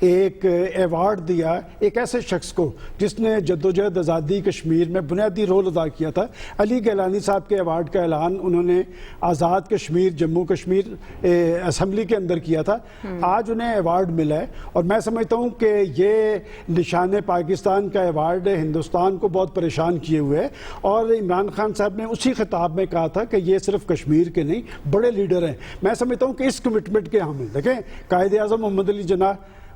ایک ایوارڈ دیا ایک ایسے شخص کو جس نے جدوجہد آزادی کشمیر میں بنیادی رول ادا کیا تھا. علی گیلانی صاحب کے ایوارڈ کا اعلان انہوں نے آزاد کشمیر جموں کشمیر اسمبلی کے اندر کیا تھا. آج انہیں ایوارڈ ملا ہے اور میں سمجھتا ہوں کہ یہ نشان پاکستان کا ایوارڈ ہندوستان کو بہت پریشان کیے ہوئے ہے. اور عمران خان صاحب نے اسی خطاب میں کہا تھا کہ یہ صرف کشمیر کے نہیں بڑے لیڈر ہیں. میں سمجھتا ہوں کہ اس کمٹمنٹ کے حامل دیکھیں قائد اعظم محمد علی جناح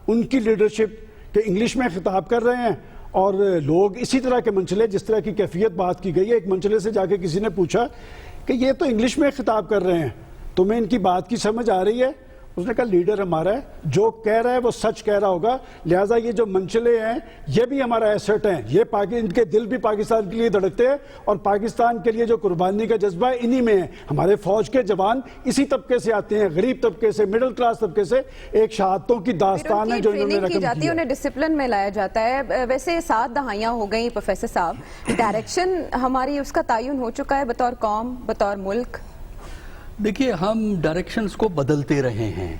ان کی لیڈرشپ کہ انگلش میں خطاب کر رہے ہیں اور لوگ اسی طرح کے منچلے جس طرح کی کیفیت بات کی گئی ہے. ایک منچلے سے جا کے کسی نے پوچھا کہ یہ تو انگلش میں خطاب کر رہے ہیں تمہیں ان کی بات کی سمجھ آ رہی ہے؟ اس نے کہا لیڈر ہمارا ہے جو کہہ رہا ہے وہ سچ کہہ رہا ہوگا, لہٰذا یہ جو منچلے ہیں یہ بھی ہمارا ایسٹ ہیں, یہ ان کے دل بھی پاکستان کے لیے دھڑکتے ہیں اور پاکستان کے لیے جو قربانی کا جذبہ ہے انہی میں ہے. ہمارے فوج کے جوان اسی طبقے سے آتے ہیں, غریب طبقے سے, مڈل کلاس طبقے سے. ایک شہادتوں کی داستان ہے جو انہوں نے رقم کی ہے. انہیں ڈسپلن میں لایا جاتا ہے. ویسے 7 دہائیاں ہو گئی پروفیسر صاحب, ڈائریکشن ہماری اس کا تعین ہو چکا ہے بطور قوم بطور ملک. دیکھیے ہم ڈائریکشنز کو بدلتے رہے ہیں,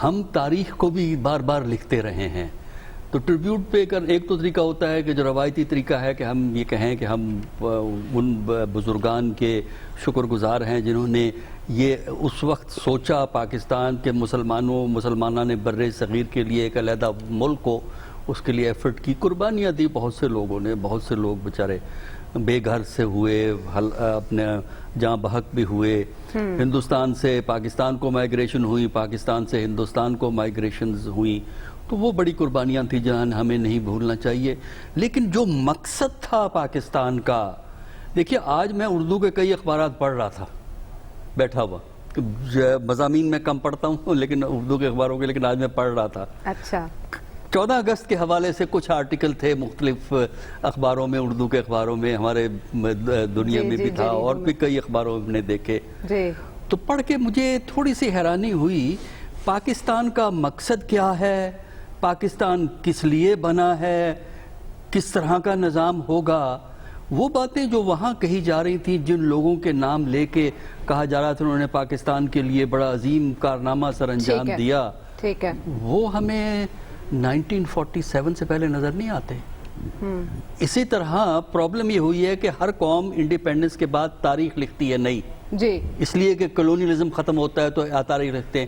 ہم تاریخ کو بھی بار بار لکھتے رہے ہیں. تو ٹریبیوٹ پے کر ایک تو طریقہ ہوتا ہے کہ جو روایتی طریقہ ہے کہ ہم یہ کہیں کہ ہم ان بزرگان کے شکر گزار ہیں جنہوں نے یہ اس وقت سوچا پاکستان کے مسلمانوں بر صغیر کے لیے ایک علیحدہ ملک کو, اس کے لیے ایفرٹ کی, قربانیاں دی بہت سے لوگوں نے. بہت سے لوگ بیچارے بے گھر سے ہوئے, اپنے جاں بحق بھی ہوئے. ہندوستان سے پاکستان کو مائگریشن ہوئی, پاکستان سے ہندوستان کو مائگریشنز ہوئی, تو وہ بڑی قربانیاں تھیں جہاں ہمیں نہیں بھولنا چاہیے. لیکن جو مقصد تھا پاکستان کا, دیکھیے آج میں اردو کے کئی اخبارات پڑھ رہا تھا بیٹھا ہوا, مضامین میں کم پڑھتا ہوں لیکن اردو کے اخباروں کے, لیکن آج میں پڑھ رہا تھا. اچھا 14 اگست کے حوالے سے کچھ آرٹیکل تھے مختلف اخباروں میں, اردو کے اخباروں میں, ہمارے دنیا میں بھی تھا اور بھی کئی اخباروں میں نے دیکھے. تو پڑھ کے مجھے تھوڑی سی حیرانی ہوئی, پاکستان کا مقصد کیا ہے, پاکستان کس لیے بنا ہے, کس طرح کا نظام ہوگا. وہ باتیں جو وہاں کہی جا رہی تھیں, جن لوگوں کے نام لے کے کہا جا رہا تھا انہوں نے پاکستان کے لیے بڑا عظیم کارنامہ سر انجام دیا, وہ ہمیں 1947 سے پہلے نظر نہیں آتے. اسی طرح پرابلم یہ ہوئی ہے کہ ہر قوم انڈیپینڈنس کے بعد تاریخ لکھتی ہے نئی, اس لیے کہ کلونیلزم ختم ہوتا ہے تو تاریخ لکھتے ہیں.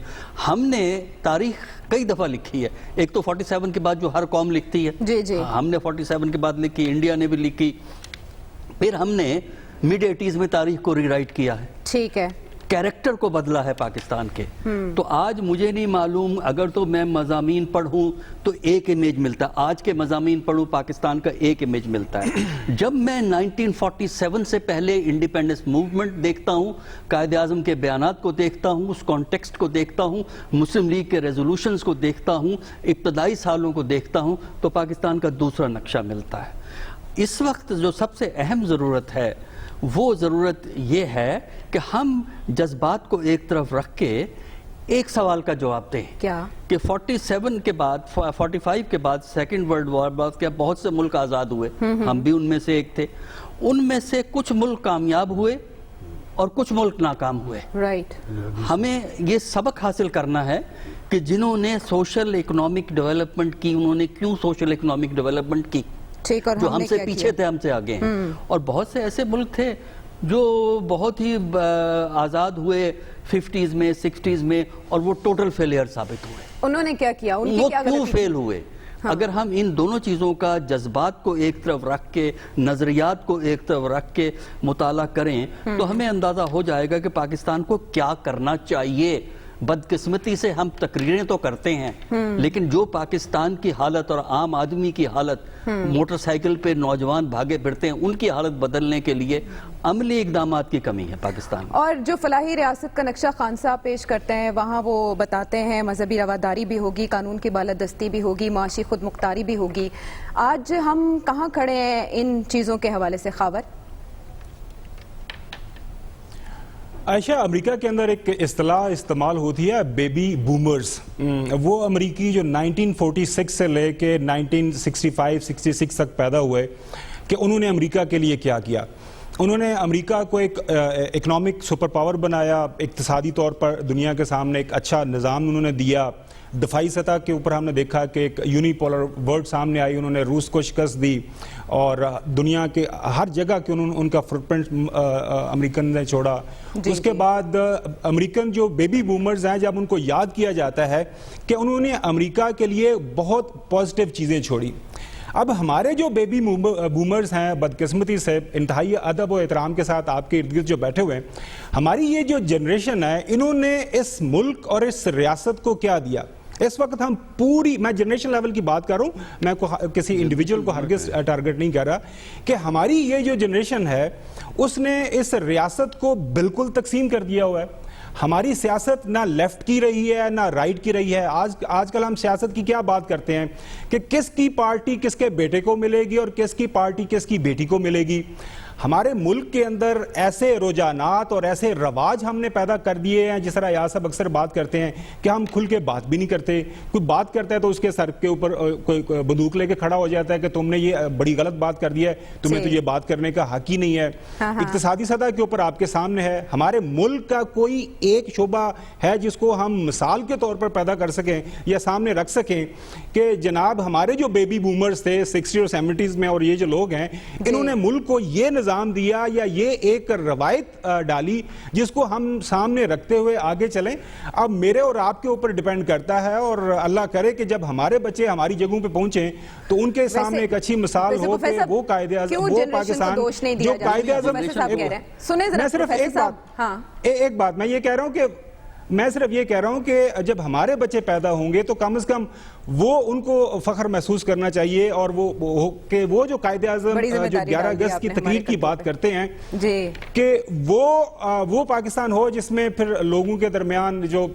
ہم نے تاریخ کئی دفعہ لکھی ہے, ایک تو 47 کے بعد جو ہر قوم لکھتی ہے, ہم نے 47 کے بعد لکھی, انڈیا نے بھی لکھی, پھر ہم نے مڈ 80s میں تاریخ کو ری رائٹ کیا ہے. ٹھیک ہے, کیریکٹر کو بدلا ہے پاکستان کے. تو آج مجھے نہیں معلوم, اگر تو میں مضامین پڑھوں تو ایک امیج ملتا ہے, آج کے مضامین پڑھوں پاکستان کا ایک امیج ملتا ہے. جب میں 1947 سے پہلے انڈیپینڈنس موومنٹ دیکھتا ہوں, قائد اعظم کے بیانات کو دیکھتا ہوں, اس کانٹیکسٹ کو دیکھتا ہوں, مسلم لیگ کے ریزولوشنز کو دیکھتا ہوں, ابتدائی سالوں کو دیکھتا ہوں, تو پاکستان کا دوسرا نقشہ ملتا ہے. اس وقت جو سب سے اہم ضرورت ہے وہ ضرورت یہ ہے کہ ہم جذبات کو ایک طرف رکھ کے ایک سوال کا جواب دیں. کیا کہ 47 کے بعد 45 کے بعد سیکنڈ ورلڈ وار بعد کیا بہت سے ملک آزاد ہوئے, ہم بھی ان میں سے ایک تھے. ان میں سے کچھ ملک کامیاب ہوئے اور کچھ ملک ناکام ہوئے. ہمیں یہ سبق حاصل کرنا ہے کہ جنہوں نے سوشل اکنامک ڈیولپمنٹ کی, انہوں نے کیوں سوشل اکنامک ڈیولپمنٹ کی, جو ہم سے پیچھے تھے ہم سے آگے ہیں. اور بہت سے ایسے ملک تھے جو بہت ہی آزاد ہوئے 50s میں 60s میں اور وہ ٹوٹل فیلئر ثابت ہوئے. انہوں نے کیا کیا, وہ کیوں فیل ہوئے؟ اگر ہم ان دونوں چیزوں کا, جذبات کو ایک طرف رکھ کے, نظریات کو ایک طرف رکھ کے مطالعہ کریں تو ہمیں اندازہ ہو جائے گا کہ پاکستان کو کیا کرنا چاہیے. بدقسمتی سے ہم تقریریں تو کرتے ہیں لیکن جو پاکستان کی حالت اور عام آدمی کی حالت, موٹر سائیکل پہ نوجوان بھاگے پھرتے ہیں, ان کی حالت بدلنے کے لیے عملی اقدامات کی کمی ہے پاکستان. اور جو فلاحی ریاست کا نقشہ خان صاحب پیش کرتے ہیں وہاں وہ بتاتے ہیں مذہبی رواداری بھی ہوگی, قانون کی بالادستی بھی ہوگی, معاشی خود مختاری بھی ہوگی. آج ہم کہاں کھڑے ہیں ان چیزوں کے حوالے سے خاور؟ عائشہ, امریکہ کے اندر ایک اصطلاح استعمال ہوتی ہے بیبی بومرز. وہ امریکی جو 1946 سے لے کے 1965-66 تک پیدا ہوئے کہ انہوں نے امریکہ کے لیے کیا کیا. انہوں نے امریکہ کو ایک اکنامک سپر پاور بنایا، اقتصادی طور پر دنیا کے سامنے ایک اچھا نظام انہوں نے دیا. دفاعی سطح کے اوپر ہم نے دیکھا کہ ایک یونی پولر ورلڈ سامنے آئی، انہوں نے روس کو شکست دی اور دنیا کے ہر جگہ کے ان کا فٹ پرنٹ امریکن نے چھوڑا. اس کے بعد امریکن جو بیبی بومرز ہیں، جب ان کو یاد کیا جاتا ہے کہ انہوں نے امریکہ کے لیے بہت پازیٹیو چیزیں چھوڑی. اب ہمارے جو بیبی بومرز ہیں بدقسمتی سے انتہائی ادب و احترام کے ساتھ آپ کے ارد گرد جو بیٹھے ہوئے ہیں، ہماری یہ جو جنریشن ہے انہوں نے اس ملک اور اس ریاست کو کیا دیا. اس وقت ہم پوری، میں جنریشن لیول کی بات کر رہا ہوں، میں کسی انڈیویجول کو ہرگز ٹارگٹ نہیں کر رہا، کہ ہماری یہ جو جنریشن ہے اس نے اس ریاست کو بالکل تقسیم کر دیا ہوا ہے. ہماری سیاست نہ لیفٹ کی رہی ہے نہ رائٹ کی رہی ہے. آج کل ہم سیاست کی کیا بات کرتے ہیں کہ کس کی پارٹی کس کے بیٹے کو ملے گی اور کس کی پارٹی کس کی بیٹی کو ملے گی. ہمارے ملک کے اندر ایسے رجحانات اور ایسے رواج ہم نے پیدا کر دیے ہیں، جس طرح یہاں صاحب اکثر بات کرتے ہیں کہ ہم کھل کے بات بھی نہیں کرتے. کوئی بات کرتا ہے تو اس کے سر کے اوپر کوئی بندوق لے کے کھڑا ہو جاتا ہے کہ تم نے یہ بڑی غلط بات کر دی ہے، تمہیں تو یہ بات کرنے کا حق ہی نہیں ہے. اقتصادی سطح کے اوپر آپ کے سامنے ہے، ہمارے ملک کا کوئی ایک شعبہ ہے جس کو ہم مثال کے طور پر پیدا کر سکیں یا سامنے رکھ سکیں کہ جناب ہمارے جو بیبی بومرز تھے 60 اور 70s میں، اور یہ جو لوگ ہیں انہوں نے ملک کو یہ نظام دیا یا یہ ایک روایت ڈالی جس کو ہم سامنے رکھتے ہوئے آگے چلیں. اب میرے اور آپ کے اوپر ڈیپینڈ کرتا ہے، اور اللہ کرے کہ جب ہمارے بچے ہماری جگہوں پہ پہنچیں تو ان کے سامنے ایک اچھی مثال ہو کہ وہ قائد اعظم، وہ پاکستان جو قائد اعظم. میں صرف ایک بات میں یہ کہہ رہا ہوں کہ میں صرف یہ کہہ رہا ہوں کہ جب ہمارے بچے پیدا ہوں گے تو کم از کم وہ ان کو فخر محسوس کرنا چاہیے، اور وہ جو قائد اعظم جو 11 اگست کی تقریر کی بات کرتے ہیں کہ وہ پاکستان ہو جس میں پھر لوگوں کے درمیان جو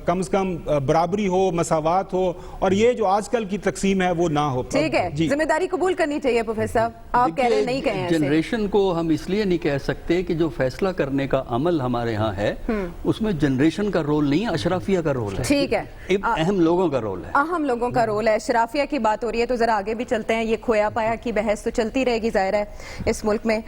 کم از کم برابری ہو، مساوات ہو، اور یہ جو آج کل کی تقسیم ہے وہ نہ ہو. ٹھیک ہے، ذمہ داری قبول کرنی چاہیے پروفیسر صاحب. آپ کہہ رہے نہیں کہیں جنریشن کو ہم اس لیے نہیں کہہ سکتے کہ جو فیصلہ کرنے کا عمل ہمارے ہاں ہے اس میں جنریشن کا رول نہیں ہے، اشرافیہ کا رول ہے. ٹھیک ہے، اہم لوگوں کا رول ہے، اہم لوگوں کا رول ہے. اشرافیہ کی بات ہو رہی ہے تو ذرا آگے بھی چلتے ہیں. یہ کھویا پایا کی بحث تو چلتی رہے گی ظاہر ہے اس ملک میں.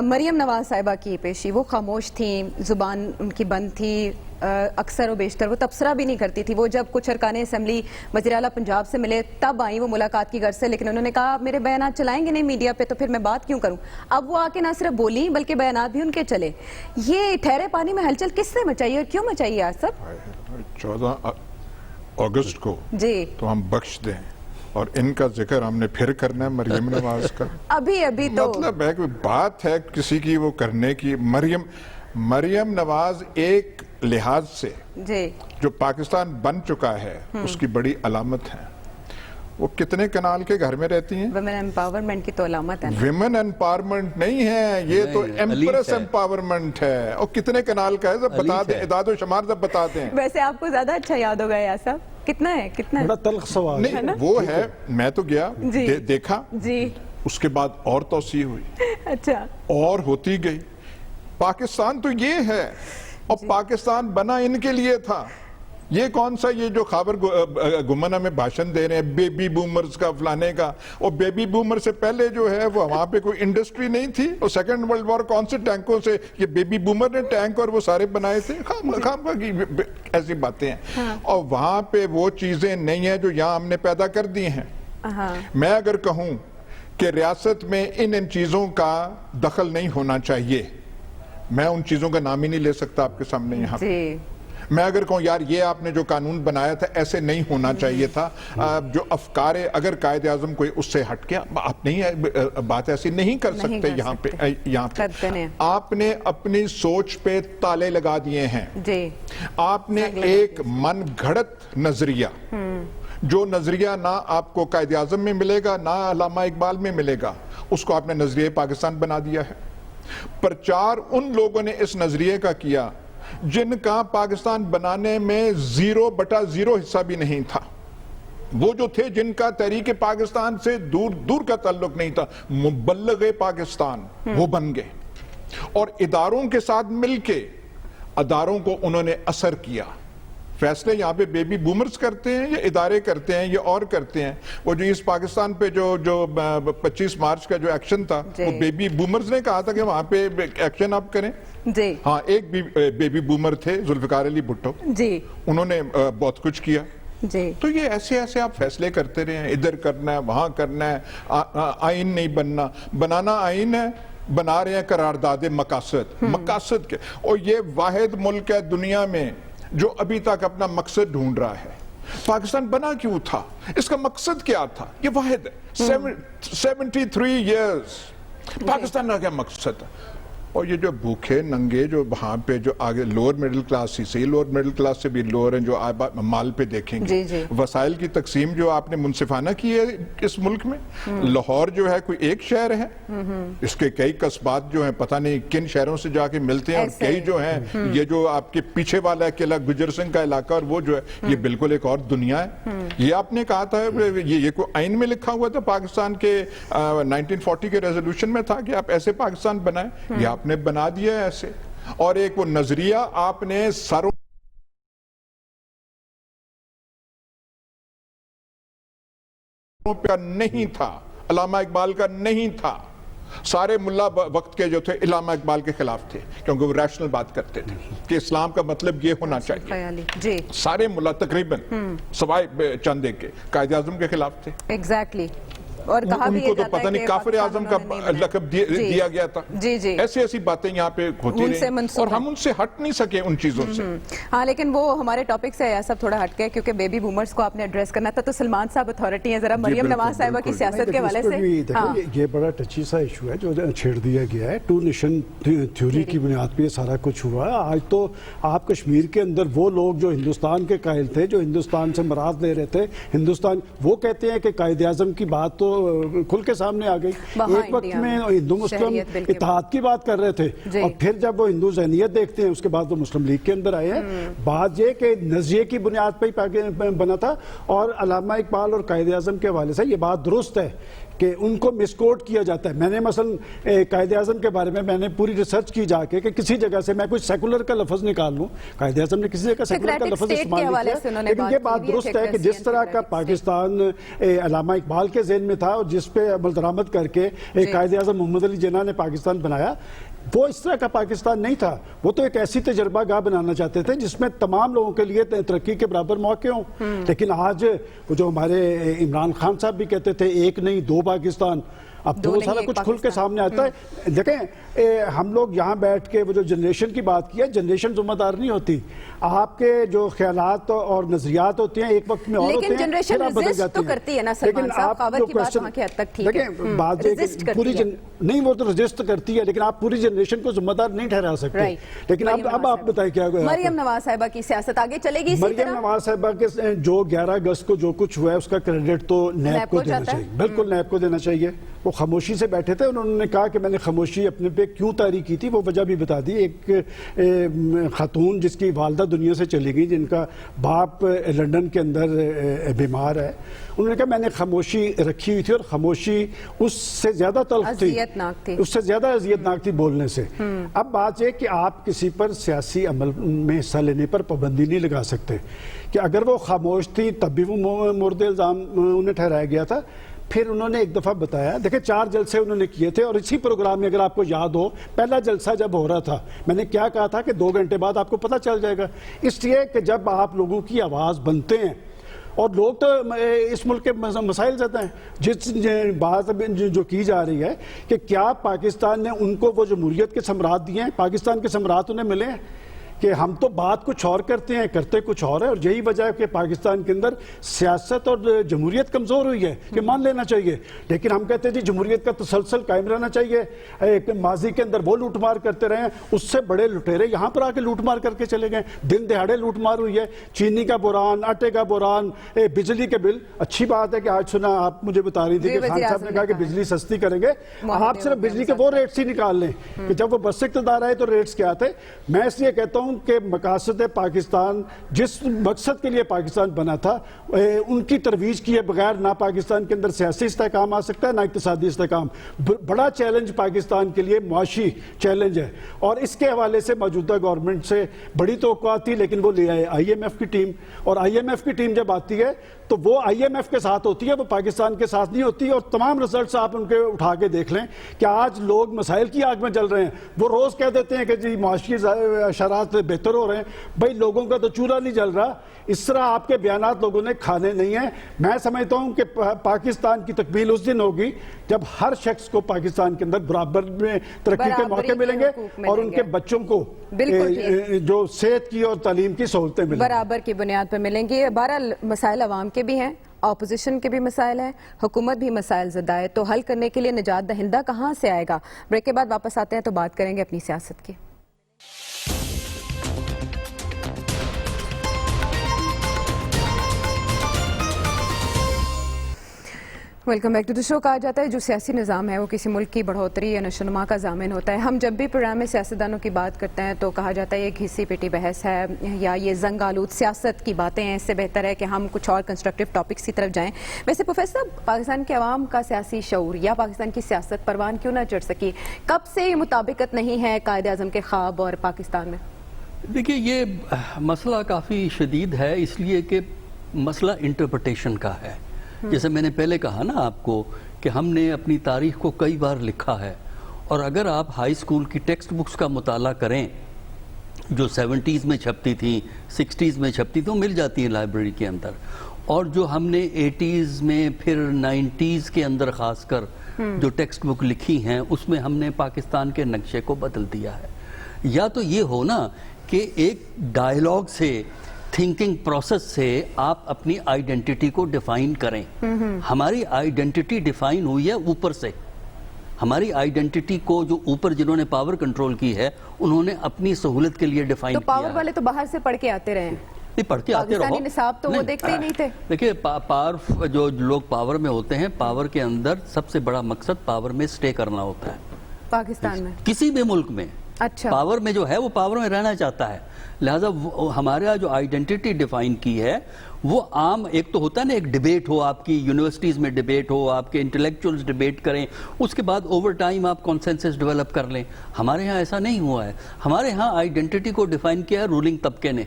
مریم نواز صاحبہ کی پیشی، وہ خاموش تھیں، زبان ان کی بند تھی، اکثر و بیشتر وہ تبصرہ بھی نہیں کرتی تھی. وہ جب کچھ ارکان اسمبلی وزیر اعلیٰ پنجاب سے ملے تب آئیں وہ ملاقات کی غرض سے، لیکن انہوں نے کہا میرے بیانات چلائیں گے نہیں میڈیا پہ تو پھر میں بات کیوں کروں. اب وہ آ کے نہ صرف بولی بلکہ بیانات بھی ان کے چلے. یہ ٹھہرے پانی میں ہلچل کس سے مچائی اور کیوں مچائی آج صاحب؟ 14 اگست کو تو ہم بخش دیں، اور ان کا ذکر ہم نے پھر کرنا ہے مریم نواز کا. ابھی تو مطلب ہے کہ بات ہے کسی کی وہ کرنے کی. مریم نواز ایک لحاظ سے جو پاکستان بن چکا ہے اس کی بڑی علامت ہے. وہ کتنے کنال کے گھر میں رہتی ہیں؟ ویمن امپاورمنٹ کی تو علامت ہے. ویمن امپاورمنٹ نہیں ہے، یہ تو ایمپریس امپاورمنٹ ہے. اور کتنے کنال کا ہے بتا دیں، اعداد و شمار سب بتا دیں. ویسے آپ کو زیادہ اچھا یاد ہوگا یا صاحب کتنا ہے؟ بڑا تلخ سوال نہیں، وہ ہے میں تو گیا دیکھا، اس کے بعد اور توسیع ہوئی، اچھا اور ہوتی گئی. پاکستان تو یہ ہے، اور پاکستان بنا ان کے لیے تھا. یہ کون سا یہ جو خاور گمنہ میں بھاشن دے رہے ہیں بیبی بومرز کا فلانے کا؟ اور بیبی بومر سے پہلے جو ہے وہ وہاں پہ کوئی انڈسٹری نہیں تھی. اور سیکنڈ ورلڈ وار کون سے ٹینکوں سے یہ بیبی بومر نے ٹینک اور وہ سارے بنائے تھے؟ خام کی ایسی باتیں ہیں. اور وہاں پہ وہ چیزیں نہیں ہیں جو یہاں ہم نے پیدا کر دی ہیں. میں اگر کہوں کہ ریاست میں ان چیزوں کا دخل نہیں ہونا چاہیے، میں ان چیزوں کا نام ہی نہیں لے سکتا آپ کے سامنے یہاں پہ. میں اگر کہوں یار یہ آپ نے جو قانون بنایا تھا ایسے نہیں ہونا چاہیے تھا، جو افکار اگر قائد اعظم کوئی اس سے ہٹ گیا، آپ نہیں بات ایسی نہیں کر سکتے. یہاں پہ آپ نے اپنی سوچ پہ تالے لگا دیے ہیں. آپ نے ایک من گھڑت نظریہ، جو نظریہ نہ آپ کو قائد اعظم میں ملے گا نہ علامہ اقبال میں ملے گا، اس کو آپ نے نظریہ پاکستان بنا دیا ہے. پرچار ان لوگوں نے اس نظریے کا کیا جن کا پاکستان بنانے میں 0/0 حصہ بھی نہیں تھا. وہ جو تھے جن کا تحریک پاکستان سے دور کا تعلق نہیں تھا، مبلغ پاکستان، وہ بن گئے. اور اداروں کے ساتھ مل کے اداروں کو انہوں نے اثر کیا. فیصلے یہاں پہ بیبی بومرز کرتے ہیں یا ادارے کرتے ہیں یا اور کرتے ہیں؟ وہ جو اس پاکستان پہ جو 25 مارچ کا جو ایکشن تھا وہ بیبی بومرز نے کہا تھا کہ وہاں پہ ایکشن آپ کریں. جی ہاں ایک بیبی بومر تھے ذوالفقار علی بھٹو, جی انہوں نے بہت کچھ کیا. جی تو یہ ایسے آپ فیصلے کرتے رہے ہیں, ادھر کرنا ہے وہاں کرنا ہے, آئین نہیں بنانا آئین ہے, بنا رہے ہیں قرارداد مقاصد کے. اور یہ واحد ملک ہے دنیا میں جو ابھی تک اپنا مقصد ڈھونڈ رہا ہے. پاکستان بنا کیوں تھا, اس کا مقصد کیا تھا, یہ واحد ہے. 73 ایئرز پاکستان کا کیا مقصد ہے؟ اور یہ جو بھوکے ننگے جو وہاں پہ جو آگے لوور مڈل کلاس سے لوور مڈل کلاس سے بھی لوور ہیں جو مال پہ دیکھیں گے, وسائل کی تقسیم جو آپ نے منصفانہ کی ہے اس ملک میں. لاہور جو ہے کوئی ایک شہر ہے, اس کے کئی قصبات جو ہیں پتہ نہیں کن شہروں سے جا کے ملتے ہیں, اور کئی جو ہیں یہ جو آپ کے پیچھے والا قلعہ گجر سنگھ کا علاقہ, اور وہ جو ہے یہ بالکل ایک اور دنیا ہے. یہ آپ نے کہا تھا یہ کوئی آئین میں لکھا ہوا تھا پاکستان کے 1940 کے ریزولوشن میں تھا کہ آپ ایسے پاکستان بنائیں, یہ آپ نے بنا دیا ہے ایسے. اور ایک وہ نظریہ آپ نے ساروں کا نہیں تھا, علامہ اقبال کا نہیں تھا. سارے ملا وقت کے جو تھے علامہ اقبال کے خلاف تھے, کیونکہ وہ ریشنل بات کرتے تھے کہ اسلام کا مطلب یہ ہونا چاہیے. سارے ملا تقریباً سوائے چند ایک کے قائد اعظم کے خلاف تھے. ایگزیکٹلی. اور کہا ان کو تو پتہ نہیں کافر اعظم کا لقب دیا گیا تھا. ایسی باتیں یہاں پہ ہوتی رہی اور ہم ان سے ہٹ نہیں سکے ان چیزوں سے. ہاں لیکن وہ ہمارے ٹاپک سے سب تھوڑا ہٹ گئے کیونکہ بیبی بومرز کو آپ نے ایڈریس کرنا تھا. تو سلمان صاحب اتھارٹی ہیں, ذرا مریم نواز صاحبہ کی سیاست کے حوالے سے. یہ بڑا ٹچی سا ایشو ہے جو چھیڑ دیا گیا ہے. 2 نیشن تھیوری کی بنیاد پہ یہ سارا کچھ ہوا ہے. آج تو آپ کشمیر کے اندر وہ لوگ جو ہندوستان کے قائل تھے, جو ہندوستان سے مراد لے رہے تھے, ہندوستان وہ کہتے ہیں کہ قائد اعظم کی بات تو کھل کے سامنے آ گئی. ایک وقت میں ہندو مسلم اتحاد کی بات کر رہے تھے, اور پھر جب وہ ہندو ذہنیت دیکھتے ہیں اس کے بعد وہ مسلم لیگ کے اندر آئے ہیں. بات یہ کہ نظریے کی بنیاد پہ ہی بنا تھا. اور علامہ اقبال اور قائد اعظم کے حوالے سے یہ بات درست ہے کہ ان کو مس کوٹ کیا جاتا ہے. میں نے مثلا قائد اعظم کے بارے میں نے پوری ریسرچ کی جا کے کہ کسی جگہ سے میں کوئی سیکولر کا لفظ نکال لوں, قائد اعظم نے کسی جگہ سیکولر کا لفظ استعمال نہیں کیا. لیکن یہ بات درست ہے کہ جس طرح کا پاکستان علامہ اقبال کے ذہن میں تھا اور جس پہ عمل درآمد کر کے قائد اعظم محمد علی جناح نے پاکستان بنایا, وہ اس طرح کا پاکستان نہیں تھا. وہ تو ایک ایسی تجربہ گاہ بنانا چاہتے تھے جس میں تمام لوگوں کے لیے ترقی کے برابر موقع ہوں. لیکن آج جو ہمارے عمران خان صاحب بھی کہتے تھے ایک نہیں 2 پاکستان, اب تو سارا کچھ کھل کے سامنے آتا ہے. دیکھیں ہم لوگ یہاں بیٹھ کے وہ جو جنریشن کی بات کی ہے, جنریشن ذمہ دار نہیں ہوتی. آپ کے جو خیالات اور نظریات ہوتے ہیں ایک وقت میں اور ہوتے ہیں, لیکن جنریشن ریزسٹ تو کرتی ہے نا سلمان صاحب. خاور کی بات وہاں کی حد تک ٹھیک ہے, بات پوری نہیں, وہ تو رجسٹ کرتی ہے, لیکن آپ پوری جنریشن کو ذمہ دار نہیں ٹھہرا سکتے. لیکن اب آپ بتائیں کیا ہوگا. مریم نواز صاحبہ کی سیاست آگے چلے گی. مریم نواز صاحبہ کے جو 11 اگست کو جو کچھ ہوا ہے اس کا کریڈٹ تو نیب کو دینا چاہیے, بالکل نیب کو دینا چاہیے. وہ خاموشی سے بیٹھے تھے, انہوں نے کہا کہ میں نے خاموشی اپنے پہ کیوں طاری کی تھی, وہ وجہ بھی بتا دی. ایک خاتون جس کی والدہ دنیا سے چلی گئی, جن کا باپ لندن کے اندر بیمار ہے, انہوں نے کہا میں نے خاموشی رکھی ہوئی تھی اور خاموشی اس سے زیادہ تلخ تھی, اس سے زیادہ اذیتناک تھی بولنے سے. اب بات یہ کہ آپ کسی پر سیاسی عمل میں حصہ لینے پر پابندی نہیں لگا سکتے کہ اگر وہ خاموش تھی تب بھی وہ مورد الزام انہیں ٹھہرایا گیا تھا. پھر انہوں نے ایک دفعہ بتایا, دیکھیں 4 جلسے انہوں نے کیے تھے, اور اسی پروگرام میں اگر آپ کو یاد ہو پہلا جلسہ جب ہو رہا تھا میں نے کیا کہا تھا کہ 2 گھنٹے بعد آپ کو پتہ چل جائے گا. اس لیے کہ جب آپ لوگوں کی آواز بنتے ہیں, اور لوگ تو اس ملک کے مسائل زیادہ ہیں, جس بات جو کی جا رہی ہے کہ کیا پاکستان نے ان کو وہ جمہوریت کے ثمرات دیے ہیں, پاکستان کے ثمرات انہیں ملے ہیں, کہ ہم تو بات کچھ اور کرتے ہیں کرتے کچھ اور ہے. اور یہی وجہ ہے کہ پاکستان کے اندر سیاست اور جمہوریت کمزور ہوئی ہے, کہ مان لینا چاہیے. لیکن ہم کہتے ہیں جی جمہوریت کا تسلسل قائم رہنا چاہیے. ماضی کے اندر وہ لوٹ مار کرتے رہے ہیں, اس سے بڑے لٹیرے یہاں پر آ کے لوٹ مار کر کے چلے گئے. دن دہاڑے لوٹ مار ہوئی ہے, چینی کا بحران, آٹے کا بحران, بجلی کے بل. اچھی بات ہے کہ آج سنا آپ مجھے بتا رہی تھی کہ خان صاحب نے کہا کہ بجلی سستی کریں گے. آپ صرف بجلی کے وہ ریٹس ہی نکال لیں کہ جب وہ بس اقتدار آئے تو ریٹس کیا تھے. میں اس لیے کہتا ہوں ہوں کہ مقاصد پاکستان جس مقصد کے لیے پاکستان بنا تھا ان کی ترویج کیے بغیر نہ پاکستان کے اندر سیاسی استحکام آ سکتا ہے نہ اقتصادی استحکام. بڑا چیلنج پاکستان کے لیے معاشی چیلنج ہے, اور اس کے حوالے سے موجودہ گورنمنٹ سے بڑی توقعات تھی, لیکن وہ لے آئے آئی ایم ایف کی ٹیم, اور آئی ایم ایف کی ٹیم جب آتی ہے تو وہ آئی ایم ایف کے ساتھ ہوتی ہے, وہ پاکستان کے ساتھ نہیں ہوتی. اور تمام ریزلٹس آپ ان کے اٹھا کے دیکھ لیں کہ آج لوگ مسائل کی آگ میں جل رہے ہیں. وہ روز کہہ دیتے ہیں کہ جی معاشی اشارات بہتر ہو رہے ہیں, بھائی لوگوں کا تو چولہا نہیں جل رہا. اس طرح آپ کے بیانات لوگوں نے کھانے نہیں ہیں. میں سمجھتا ہوں کہ پاکستان کی تکمیل اس دن ہوگی جب ہر شخص کو پاکستان کے اندر برابر میں ترقی کے موقع ملیں گے, اور ان کے بچوں کو جو صحت کی اور تعلیم کی سہولتیں ملیں گی, برابر کی بنیاد پر ملیں گی. بہرحال مسائل عوام کے بھی ہیں, اپوزیشن کے بھی مسائل ہیں, حکومت بھی مسائل زدہ ہے, تو حل کرنے کے لیے نجات دہندہ کہاں سے آئے گا؟ بریک کے بعد واپس آتے ہیں تو بات کریں گے اپنی سیاست کی. ویلکم بیک ٹو دی شو. کہا جاتا ہے جو سیاسی نظام ہے وہ کسی ملک کی بڑھوتری یا نشوونما کا ضامن ہوتا ہے. ہم جب بھی پروگرام میں سیاستدانوں کی بات کرتے ہیں تو کہا جاتا ہے یہ گھسی پیٹی بحث ہے یا یہ زنگ آلود سیاست کی باتیں ہیں, اس سے بہتر ہے کہ ہم کچھ اور کنسٹرکٹیو ٹاپکس کی طرف جائیں. ویسے پروفیسر صاحب, پاکستان کے عوام کا سیاسی شعور یا پاکستان کی سیاست پروان کیوں نہ چڑھ سکی؟ کب سے یہ مطابقت نہیں ہے قائد اعظم کے خواب اور پاکستان میں؟ دیکھیے, یہ مسئلہ کافی شدید ہے, اس لیے کہ مسئلہ انٹرپریٹیشن کا ہے. جیسے میں نے پہلے کہا نا آپ کو کہ ہم نے اپنی تاریخ کو کئی بار لکھا ہے, اور اگر آپ ہائی اسکول کی ٹیکسٹ بکس کا مطالعہ کریں جو 70s میں چھپتی تھیں, 60s میں چھپتی تھیں, وہ مل جاتی ہیں لائبریری کے اندر, اور جو ہم نے 80s میں پھر 90s کے اندر خاص کر جو ٹیکسٹ بک لکھی ہیں اس میں ہم نے پاکستان کے نقشے کو بدل دیا ہے. یا تو یہ ہو نا کہ ایک ڈائیلاگ سے, تھنکنگ پروسیس سے آپ اپنی آئیڈینٹیٹی کو ڈیفائن کریں. ہماری آئیڈینٹیٹی ڈیفائن ہوئی ہے اوپر سے. ہماری آئیڈینٹیٹی کو جو اوپر جنہوں نے پاور کنٹرول کی ہے انہوں نے اپنی سہولت کے لیے ڈیفائن کیا. تو پاور والے تو باہر سے پڑھ کے آتے رہے ہیں, پڑھ کے آتے رہو. پاکستانی نصاب تو وہ دیکھتے ہی نہیں تھے. دیکھیے, جو لوگ پاور میں ہوتے ہیں, پاور کے اندر سب سے بڑا مقصد پاور میں سٹے کرنا ہوتا ہے. پاکستان میں کسی بھی ملک میں اچھا پاور میں جو ہے وہ پاور میں رہنا چاہتا ہے. لہٰذا ہمارا جو آئیڈینٹیٹی ڈیفائن کی ہے وہ عام, ایک تو ہوتا ہے نا ایک ڈیبیٹ ہو, آپ کی یونیورسٹیز میں ڈیبیٹ ہو, آپ کے انٹلیکچوئلز ڈیبیٹ کریں, اس کے بعد اوور ٹائم آپ کانسنسس ڈیولپ کر لیں. ہمارے ہاں ایسا نہیں ہوا ہے. ہمارے ہاں آئیڈینٹیٹی کو ڈیفائن کیا ہے رولنگ طبقے نے.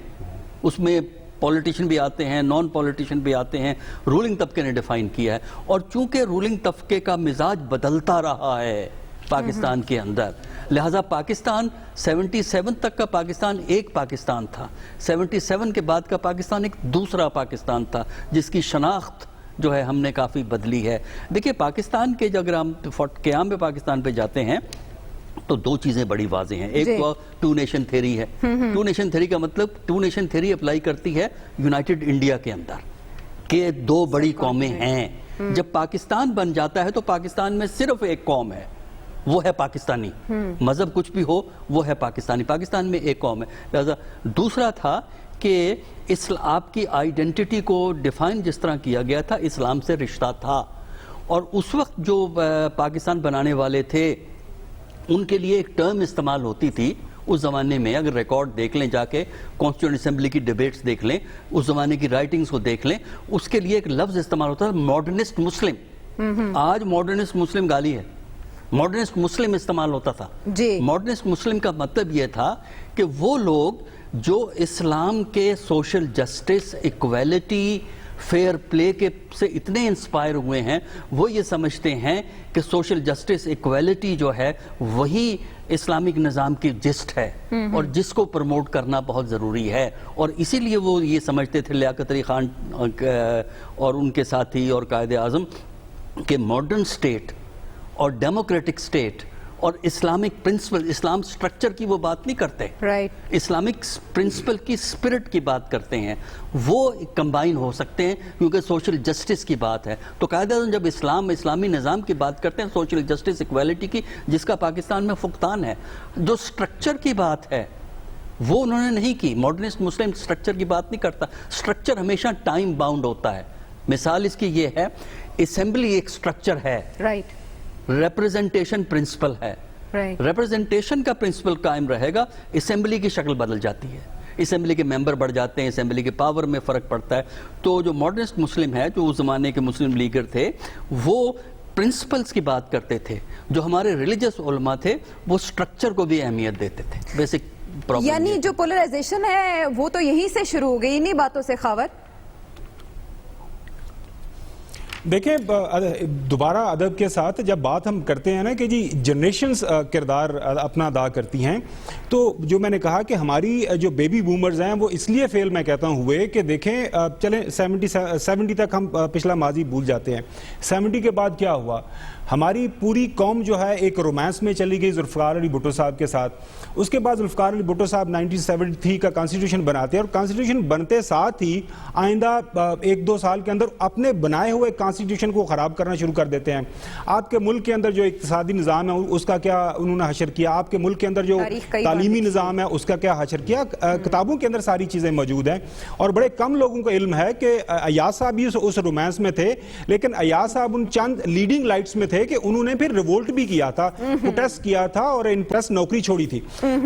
اس میں پولیٹیشین بھی آتے ہیں, نان پولیٹیشین بھی آتے ہیں, رولنگ طبقے نے ڈیفائن کیا ہے. اور چونکہ رولنگ طبقے کا مزاج بدلتا رہا ہے پاکستان کے اندر, لہٰذا پاکستان 77 تک کا پاکستان ایک پاکستان تھا, 77 کے بعد کا پاکستان ایک دوسرا پاکستان تھا, جس کی شناخت جو ہے ہم نے کافی بدلی ہے. دیکھیے, پاکستان کے اگر ہم قیام میں پاکستان پہ جاتے ہیں تو دو چیزیں بڑی واضح ہیں. ایک تو ٹو نیشن تھیری ہے. ٹو نیشن تھیری کا مطلب, ٹو نیشن تھیری اپلائی کرتی ہے یونائٹڈ انڈیا کے اندر کہ دو بڑی قومیں ہیں. جب پاکستان بن جاتا ہے تو پاکستان میں صرف ایک قوم ہے, وہ ہے پاکستانی. مذہب کچھ بھی ہو وہ ہے پاکستانی. پاکستان میں ایک قوم ہے. لہذا دوسرا تھا کہ آپ کی آئیڈینٹیٹی کو ڈیفائن جس طرح کیا گیا تھا, اسلام سے رشتہ تھا. اور اس وقت جو پاکستان بنانے والے تھے ان کے لیے ایک ٹرم استعمال ہوتی تھی اس زمانے میں. اگر ریکارڈ دیکھ لیں, جا کے کانسٹیٹیوئنٹ اسمبلی کی ڈیبیٹس دیکھ لیں, اس زمانے کی رائٹنگز کو دیکھ لیں, اس کے لیے ایک لفظ استعمال ہوتا ہے ماڈرنسٹ مسلم. آج ماڈرنسٹ مسلم گالی ہے, ماڈرنسٹ مسلم استعمال ہوتا تھا. ماڈرنسٹ مسلم کا مطلب یہ تھا کہ وہ لوگ جو اسلام کے social justice, equality, fair play کے سے اتنے انسپائر ہوئے ہیں, وہ یہ سمجھتے ہیں کہ سوشل جسٹس, ایکویلٹی جو ہے وہی اسلامک نظام کی جسٹ ہے اور جس کو پروموٹ کرنا بہت ضروری ہے. اور اسی لیے وہ یہ سمجھتے تھے, لیاقت علی خان اور ان کے ساتھی اور قائد اعظم, کہ ماڈرن سٹیٹ اور ڈیموکریٹک سٹیٹ اور اسلامک پرنسپل, اسلام سٹرکچر کی وہ بات نہیں کرتے, اسلامک پرنسپل کی سپرٹ کی بات کرتے ہیں. وہ کمبائن ہو سکتے ہیں کیونکہ سوشل جسٹس کی بات ہے. تو قائد اعظم جب اسلامی نظام کی بات کرتے ہیں, سوشل جسٹس, ایکویلٹی کی, جس کا پاکستان میں فقدان ہے, جو سٹرکچر کی بات ہے وہ انہوں نے نہیں کی. ماڈرنسٹ مسلم سٹرکچر کی بات نہیں کرتا. سٹرکچر ہمیشہ ٹائم باؤنڈ ہوتا ہے. مثال اس کی یہ ہے, اسمبلی ایک سٹرکچر ہے, ریپریزنٹیشن پرنسپل ہے, ریپرزنٹیشن کا پرنسپل قائم رہے گا، اسمبلی کی شکل بدل جاتی ہے، اسمبلی کے ممبر بڑھ جاتے ہیں، اسمبلی کے پاور میں فرق پڑتا ہے. تو جو ماڈرنسٹ مسلم ہے، جو اس زمانے کے مسلم لیڈر تھے، وہ پرنسپلز کی بات کرتے تھے. جو ہمارے ریلیجس علماء تھے وہ سٹرکچر کو بھی اہمیت دیتے تھے. بیسک پرابلم یعنی جو پولرائزیشن ہے وہ تو یہیں سے شروع ہو گئی انہی باتوں سے. خاور دیکھیں دوبارہ ادب کے ساتھ جب بات ہم کرتے ہیں نا کہ جی جنریشنز کردار اپنا ادا کرتی ہیں، تو جو میں نے کہا کہ ہماری جو بیبی بومرز ہیں وہ اس لیے فیل میں کہتا ہوں ہوئے کہ دیکھیں چلیں 70 تک ہم پچھلا ماضی بھول جاتے ہیں. 70 کے بعد کیا ہوا؟ ہماری پوری قوم جو ہے ایک رومانس میں چلی گئی ذوالفقار علی بھٹو صاحب کے ساتھ. اس کے بعد ذوالفقار علی بھٹو صاحب 1973 کا کانسٹیٹیوشن بناتے ہیں، اور کانسٹیٹیوشن بنتے ساتھ ہی آئندہ 1-2 سال کے اندر اپنے بنائے ہوئے کانسٹیٹیوشن کو خراب کرنا شروع کر دیتے ہیں. آپ کے ملک کے اندر جو اقتصادی نظام ہے اس کا کیا انہوں نے حشر کیا، آپ کے ملک کے اندر جو تعلیمی نظام ہے اس کا کیا حشر کیا. کتابوں کے اندر ساری چیزیں موجود ہیں، اور بڑے کم لوگوں کا علم ہے کہ ایاز صاحب بھی اس رومانس میں تھے، لیکن ایاز صاحب ان چند لیڈنگ لائٹس میں تھے کہ انہوں نے پھر ریولٹ بھی کیا تھا، پروٹیسٹ کیا تھا، اور انپریس نوکری چھوڑی تھی.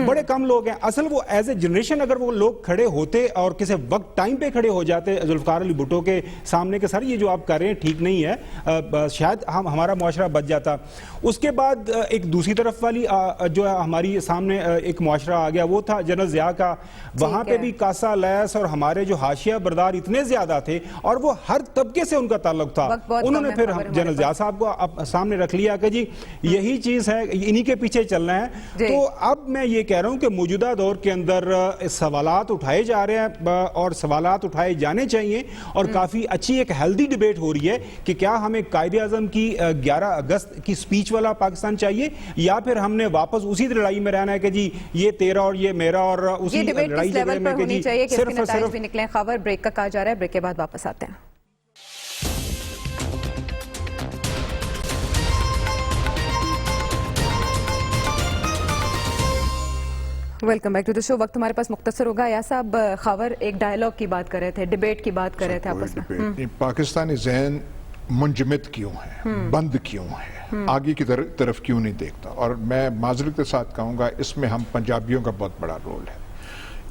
بڑے کم لوگ ہیں. اصل وہ ایز اے جنریشن اگر وہ لوگ کھڑے ہوتے اور کسی وقت ٹائم پہ کھڑے ہو جاتے ذوالفقار علی بھٹو کے سامنے کہ سر یہ جو آپ کر رہے ہیں ٹھیک نہیں ہے، شاید ہمارا معاشرہ بچ جاتا. اس کے بعد ایک دوسری طرف والی جو ہے ہماری سامنے ایک معاشرہ آ گیا، وہ تھا جنرل ضیاء کا. وہاں پہ بھی کاسا لیس اور ہمارے جو حاشیہ بردار اتنے زیادہ تھے، اور وہ ہر طبقے سے ان کا تعلق تھا. انہوں نے پھر جنرل ضیاء صاحب کو سامنے رکھ لیا کہ جی یہی چیز ہے، انہی کے پیچھے چلنا ہے. تو اب میں یہ کہہ رہا ہوں کہ موجودہ دور کے اندر سوالات اٹھائے جا رہے ہیں، اور سوالات اٹھائے جانے چاہیے، اور کافی اچھی ایک ہیلدی ڈیبیٹ ہو رہی ہے کہ کیا ہمیں قائد اعظم کی 11 اگست کی سپیچ والا پاکستان چاہیے، یا پھر ہم نے واپس اسی لڑائی میں رہنا ہے کہ جی یہ تیرا اور یہ میرا، اور اسی لڑائی جھگڑے میں کہ جی صرف اور صرف بھی نکلیں. خبر بریک کا کہا جا رہا ہے، بریک کے بعد واپس آتے ہیں. ویلکم بیک ٹو دا شو. وقت ہمارے پاس مختصر ہوگا. ایاز صاحب، خاور ایک ڈائیلاگ کی بات کر رہے تھے، ڈیبیٹ کی بات کر رہے تھے آپس میں. پاکستانی ذہن منجمد کیوں ہے، بند کیوں ہے، آگے کی طرف کیوں نہیں دیکھتا؟ اور میں معذرت کے ساتھ کہوں گا اس میں ہم پنجابیوں کا بہت بڑا رول ہے.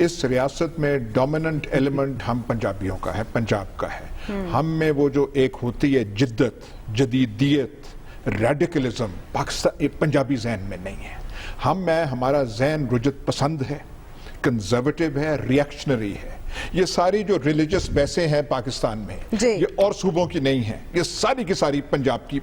اس ریاست میں ڈومیننٹ ایلیمنٹ ہم پنجابیوں کا ہے، پنجاب کا ہے. ہم میں وہ جو ایک ہوتی ہے جدت، جدیدیت، ریڈیکلزم، پاکستان پنجابی ذہن میں نہیں ہے. ہمارا ذہن رجت پسند ہے، کنزرویٹو ہے، ریاکشنری ہے. یہ ساری جو ریلیجس بیسیں ہیں پاکستان میں، یہ اور صوبوں کی نہیں ہیں، یہ ساری کی ساری پنجاب کی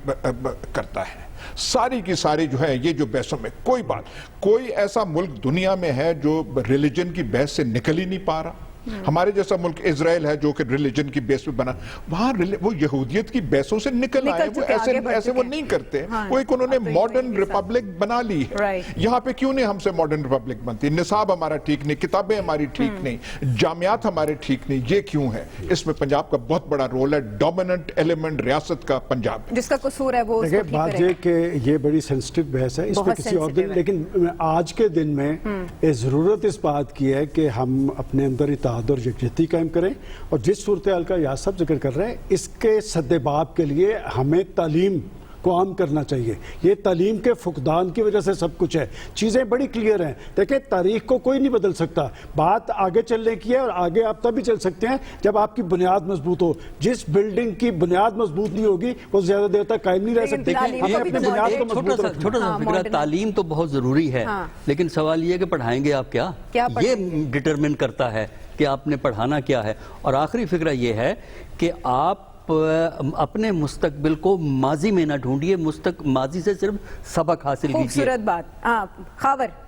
کرتا ہے. ساری کی ساری جو ہے یہ جو بحثوں میں کوئی ایسا ملک دنیا میں ہے جو ریلیجن کی بحث سے نکل ہی نہیں پا رہا. ہمارے جیسا ملک اسرائیل ہے جو کہ ریلیجن کی بیس پہ بنا، وہاں وہ یہودیت کی بیسوں سے نکل آئے. وہ ایسے وہ نہیں کرتے. وہ ایک انہوں نے ماڈرن ریپبلک بنا لی ہے. یہاں پہ کیوں نہیں ہم سے ماڈرن ریپبلک بنتی؟ نصاب ہمارا ٹھیک نہیں، کتابیں ہماری ٹھیک نہیں، جامعات ہمارے ٹھیک نہیں. یہ کیوں ہے؟ اس میں پنجاب کا بہت بڑا رول ہے. ڈومیننٹ ایلیمنٹ ریاست کا پنجاب، جس کا قصور ہے وہ بات یہ کہ یہ بڑی سینسٹیو بحث ہے، اس پہ کسی اور دن. لیکن آج کے دن میں ضرورت اس بات کی ہے کہ ہم اپنے اندر اور یکجہتی قائم کریں. اور جس صورتحال کا ایاز صاحب ذکر کر رہے ہیں، اس کے سدباب کے لیے ہمیں تعلیم کو عام کرنا چاہیے. یہ تعلیم کے فقدان کی وجہ سے سب کچھ ہے. چیزیں بڑی کلیئر ہیں. دیکھیں تاریخ کو کوئی نہیں بدل سکتا. بات آگے چلنے کی ہے، اور آگے آپ تب بھی چل سکتے ہیں جب آپ کی بنیاد مضبوط ہو. جس بلڈنگ کی بنیاد مضبوط نہیں ہوگی وہ زیادہ دیر تک قائم نہیں رہ سکتی. ہمیں اپنی بنیاد کو مضبوط رکھنا. چھوٹا سا فکرہ، تعلیم تو بہت ضروری ہے، لیکن سوال یہ کہ پڑھائیں گے آپ کیا؟ یہ ڈٹرمن کرتا ہے کہ آپ نے پڑھانا کیا ہے. اور آخری فکرہ یہ ہے کہ آپ اپنے مستقبل کو ماضی میں نہ ڈھونڈیے، ماضی سے صرف سبق حاصل کیجیے. خوبصورت بات. خاور،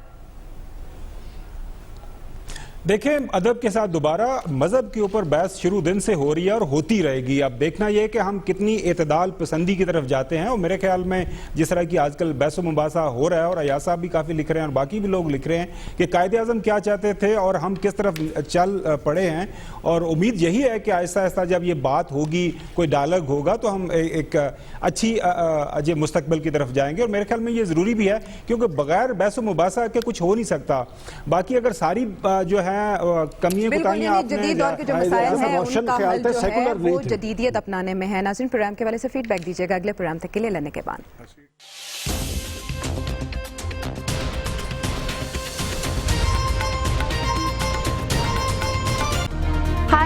دیکھیں ادب کے ساتھ دوبارہ مذہب کے اوپر بحث شروع دن سے ہو رہی ہے اور ہوتی رہے گی. اب دیکھنا یہ کہ ہم کتنی اعتدال پسندی کی طرف جاتے ہیں. اور میرے خیال میں جس طرح کی آج کل بحث و مباحثہ ہو رہا ہے، اور ایاز صاحب بھی کافی لکھ رہے ہیں اور باقی بھی لوگ لکھ رہے ہیں کہ قائد اعظم کیا چاہتے تھے اور ہم کس طرف چل پڑے ہیں. اور امید یہی ہے کہ آہستہ آہستہ جب یہ بات ہوگی، کوئی ڈائلاگ ہوگا، تو ہم ایک اچھی مستقبل کی طرف جائیں گے. اور میرے خیال میں یہ ضروری بھی ہے، کیونکہ بغیر بحث و مباحثہ کے کچھ ہو نہیں سکتا. باقی اگر ساری جو ہے کمیاں کوتاہیاں آپ نے جدید دور کے جو مسائل ہیں ان کا حل جو ہے وہ جدیدیت اپنانے میں ہے. ناظرین، پروگرام کے والے سے فیڈ بیک دیجیے گا اگلے پروگرام تک کے لیے. لینے کے بعد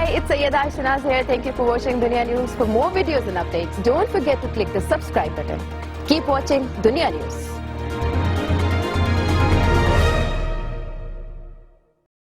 it's Sayyeda Shanaz here. Thank you for watching Dunia News. For more videos and updates, don't forget to click the subscribe button. Keep watching Dunia News.